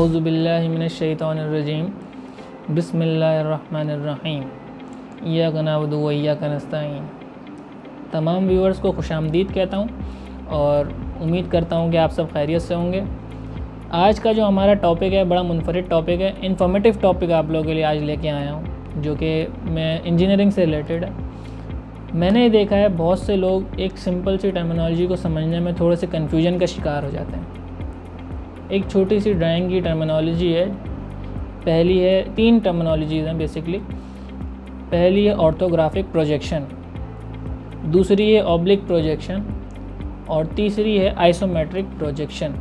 औज़ुबिल्लाहि मिनश्शैतानिर्रजीम बिस्मिल्लाहिर्रहमानिर्रहीम इय्याका नअबुदु व इय्याका नस्तईन। तमाम व्यूअर्स को खुशामदीद कहता हूँ और उम्मीद करता हूँ कि आप सब खैरियत से होंगे। आज का जो हमारा टॉपिक है बड़ा मुनफरिद टॉपिक है, इन्फॉर्मेटिव टॉपिक आप लोगों के लिए आज लेके आया हूँ, जो कि मैं इंजीनियरिंग से रिलेटेड है। मैंने ये देखा है बहुत से लोग एक सिंपल सी टर्मिनोलॉजी को समझने में थोड़े से कन्फ्यूजन का शिकार हो जाते हैं। एक छोटी सी ड्राइंग की टर्मिनोलॉजी है। पहली है, तीन टर्मिनोलॉजीज़ हैं बेसिकली। पहली है ऑर्थोग्राफिक प्रोजेक्शन, दूसरी है ऑब्लिक प्रोजेक्शन और तीसरी है आइसोमेट्रिक प्रोजेक्शन।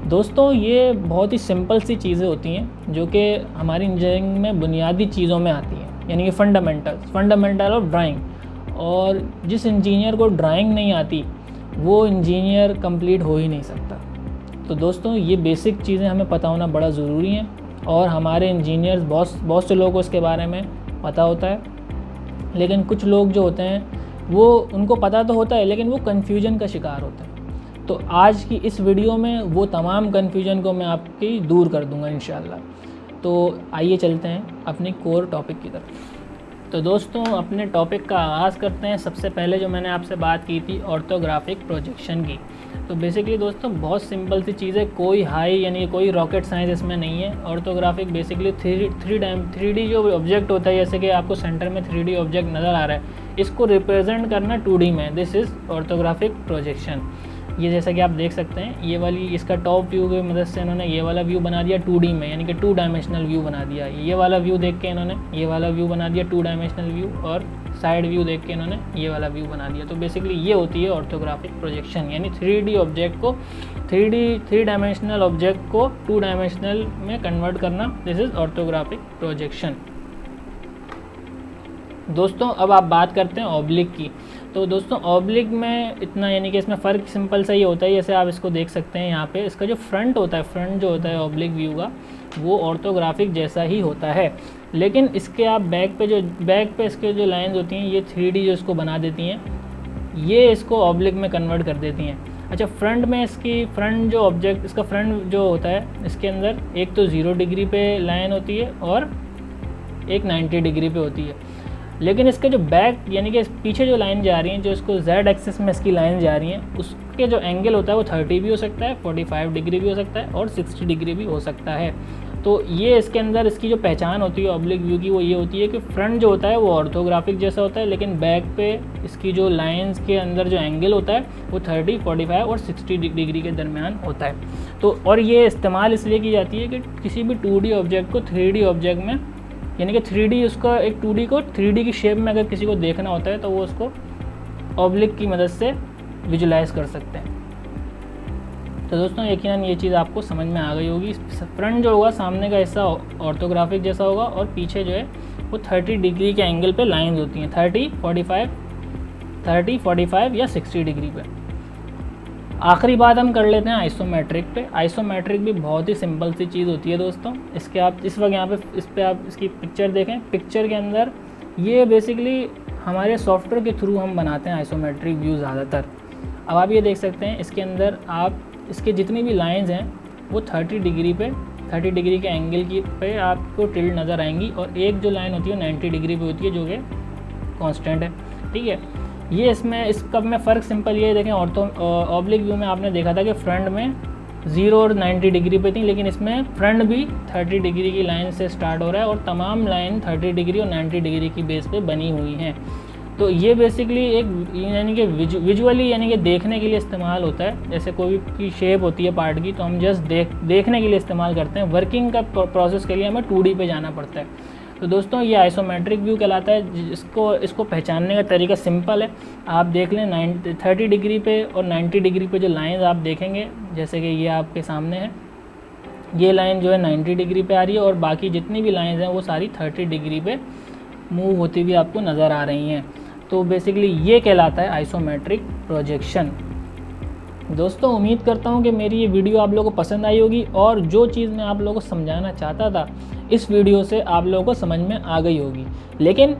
दोस्तों, ये बहुत ही सिंपल सी चीज़ें होती हैं जो कि हमारी इंजीनियरिंग में बुनियादी चीज़ों में आती हैं, यानी कि फंडामेंटल ऑफ ड्राइंग। और जिस इंजीनियर को ड्राइंग नहीं आती वो इंजीनियर कंप्लीट हो ही नहीं सकता। तो दोस्तों, ये बेसिक चीज़ें हमें पता होना बड़ा ज़रूरी हैं और हमारे इंजीनियर्स बहुत से लोगों को इसके बारे में पता होता है, लेकिन कुछ लोग जो होते हैं वो उनको पता तो होता है लेकिन वो कन्फ्यूजन का शिकार होते हैं। तो आज की इस वीडियो में वो तमाम कन्फ्यूजन को मैं आपकी दूर कर दूंगा इंशाल्लाह। तो आइए चलते हैं अपनी कोर टॉपिक की तरफ। तो दोस्तों, अपने टॉपिक का आगाज़ करते हैं। सबसे पहले जो मैंने आपसे बात की थी ऑर्थोग्राफिक प्रोजेक्शन की, तो बेसिकली दोस्तों बहुत सिंपल सी चीज़ है, कोई हाई यानी कोई रॉकेट साइंस इसमें नहीं है। ऑर्थोग्राफिक बेसिकली थ्री डी जो ऑब्जेक्ट होता है, जैसे कि आपको सेंटर में 3D ऑब्जेक्ट नज़र आ रहा है, इसको रिप्रेजेंट करना 2D में, दिस इज़ ऑर्थोग्राफिक प्रोजेक्शन। ये जैसा कि आप देख सकते हैं, ये वाली इसका टॉप व्यू की मदद से इन्होंने ये वाला व्यू बना दिया 2D में, यानी कि 2 डायमेंशनल व्यू बना दिया। ये वाला व्यू देख के इन्होंने ये वाला व्यू बना दिया 2 डायमेंशनल व्यू, और साइड व्यू देख के इन्होंने ये वाला व्यू बना दिया। तो बेसिकली ये होती है ऑर्थोग्राफिक प्रोजेक्शन, यानी 3D ऑब्जेक्ट को 3 डायमेंशनल ऑब्जेक्ट को 2 डायमेंशनल में कन्वर्ट करना, दिस इज़ ऑर्थोग्राफिक प्रोजेक्शन। दोस्तों, अब आप बात करते हैं ऑब्लिक की। तो दोस्तों, ऑब्लिक में इतना, यानी कि इसमें फ़र्क सिंपल सा ही होता है। जैसे आप इसको देख सकते हैं यहाँ पे, इसका जो फ्रंट होता है, फ्रंट जो होता है ऑब्लिक व्यू का, वो ऑर्थोग्राफिक जैसा ही होता है, लेकिन इसके आप बैक पे इसके जो लाइंस होती हैं, ये 3D जो इसको बना देती हैं, ये इसको ऑब्लिक में कन्वर्ट कर देती हैं। अच्छा, फ्रंट में इसकी फ्रंट जो ऑब्जेक्ट, इसका फ्रंट जो होता है, इसके अंदर एक तो 0 डिग्री पे लाइन होती है और एक 90 डिग्री पे होती है। लेकिन इसके जो बैक यानी कि पीछे जो लाइन जा रही हैं, जो इसको Z एक्सिस में इसकी लाइन जा रही हैं, उसके जो एंगल होता है वो 30 भी हो सकता है, 45 डिग्री भी हो सकता है और 60 डिग्री भी हो सकता है। तो ये इसके अंदर इसकी जो पहचान होती है ऑब्लिक व्यू की, वो ये होती है कि फ्रंट जो होता है वो ऑर्थोग्राफिक जैसा होता है, लेकिन बैक पे इसकी जो लाइंस के अंदर जो एंगल होता है वो 30, 45 और 60 डिग्री के दरमियान होता है। तो और ये इस्तेमाल इसलिए की जाती है कि किसी भी 2D ऑब्जेक्ट को 3D ऑब्जेक्ट में, यानी कि 3D उसका एक 2D को 3D की शेप में अगर किसी को देखना होता है तो वो उसको ऑब्लिक की मदद से विजुलाइज कर सकते हैं। तो दोस्तों, यकीनन ये चीज़ आपको समझ में आ गई होगी। फ्रंट जो होगा, सामने का हिस्सा ऑर्थोग्राफिक जैसा होगा और पीछे जो है वो 30 डिग्री के एंगल पे लाइंस होती हैं, 30, 45 या 60 डिग्री पे। आखिरी बात हम कर लेते हैं आइसोमेट्रिक पे। आइसोमेट्रिक भी बहुत ही सिंपल सी चीज़ होती है दोस्तों। इसके आप इस वक्त यहाँ पे इस पर आप इसकी पिक्चर देखें। पिक्चर के अंदर ये बेसिकली हमारे सॉफ्टवेयर के थ्रू हम बनाते हैं आइसोमेट्रिक व्यू ज़्यादातर। अब आप ये देख सकते हैं, इसके अंदर आप इसके जितनी भी लाइंस हैं वो 30 डिग्री पे, 30 डिग्री के एंगल की पे आपको टिल्ट नज़र आएंगी, और एक जो लाइन होती है 90 डिग्री पे होती है, जो कि कांस्टेंट है। ठीक है, ये इसमें इसका में फ़र्क सिंपल ये देखें, ऑब्लिक व्यू में आपने देखा था कि फ्रंट में 0 और 90 डिग्री पे थी, लेकिन इसमें फ्रंट भी 30 डिग्री की लाइन से स्टार्ट हो रहा है और तमाम लाइन 30 डिग्री और 90 डिग्री की बेस पे बनी हुई हैं। तो ये बेसिकली एक, यानी कि विजुअली, यानी कि देखने के लिए इस्तेमाल होता है। जैसे कोई की शेप होती है पार्ट की, तो हम जस्ट देखने के लिए इस्तेमाल करते हैं। वर्किंग का प्रोसेस के लिए हमें 2D पे जाना पड़ता है। तो दोस्तों, ये आइसोमेट्रिक व्यू कहलाता है। इसको पहचानने का तरीका सिंपल है। आप देख लें 30 डिग्री पे और 90 डिग्री पे जो लाइंस आप देखेंगे, जैसे कि ये आपके सामने है, ये लाइन जो है 90 डिग्री पे आ रही है और बाकी जितनी भी लाइंस हैं वो सारी 30 डिग्री पे मूव होती हुई आपको नज़र आ रही हैं। तो बेसिकली ये कहलाता है आइसोमेट्रिक प्रोजेक्शन। दोस्तों, उम्मीद करता हूँ कि मेरी ये वीडियो आप लोगों को पसंद आई होगी और जो चीज़ मैं आप लोगों को समझाना चाहता था इस वीडियो से आप लोगों को समझ में आ गई होगी। लेकिन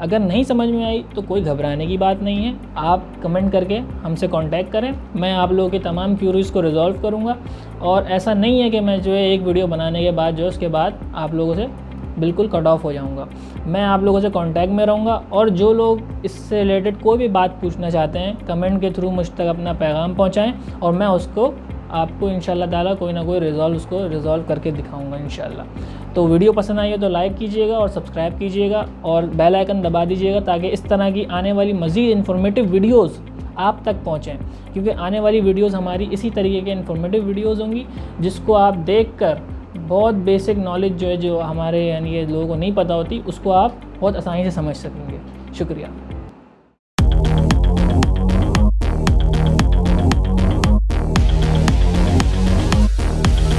अगर नहीं समझ में आई तो कोई घबराने की बात नहीं है, आप कमेंट करके हमसे कांटेक्ट करें, मैं आप लोगों के तमाम क्यूरीज़ को रिजॉल्व करूँगा। और ऐसा नहीं है कि मैं जो है एक वीडियो बनाने के बाद जो उसके बाद आप लोगों से बिल्कुल कट ऑफ हो जाऊंगा। मैं आप लोगों से कांटेक्ट में रहूँगा, और जो लोग इससे रिलेटेड कोई भी बात पूछना चाहते हैं कमेंट के थ्रू मुझ तक अपना पैगाम पहुँचाएँ, और मैं उसको आपको इंशाल्लाह ताला कोई ना कोई रिज़ॉल्व करके दिखाऊंगा इंशाल्लाह। तो वीडियो पसंद आई हो तो लाइक कीजिएगा और सब्सक्राइब कीजिएगा और बेल आइकन दबा दीजिएगा, ताकि इस तरह की आने वाली मज़ीद इन्फॉर्मेटिव वीडियोज़ आप तक पहुँचें, क्योंकि आने वाली वीडियोज़ हमारी इसी तरीके के इन्फॉर्मेटिव वीडियोज़ होंगी, जिसको आप देखकर बहुत बेसिक नॉलेज जो है, जो हमारे यानी ये लोगों को नहीं पता होती, उसको आप बहुत आसानी से समझ सकेंगे। शुक्रिया।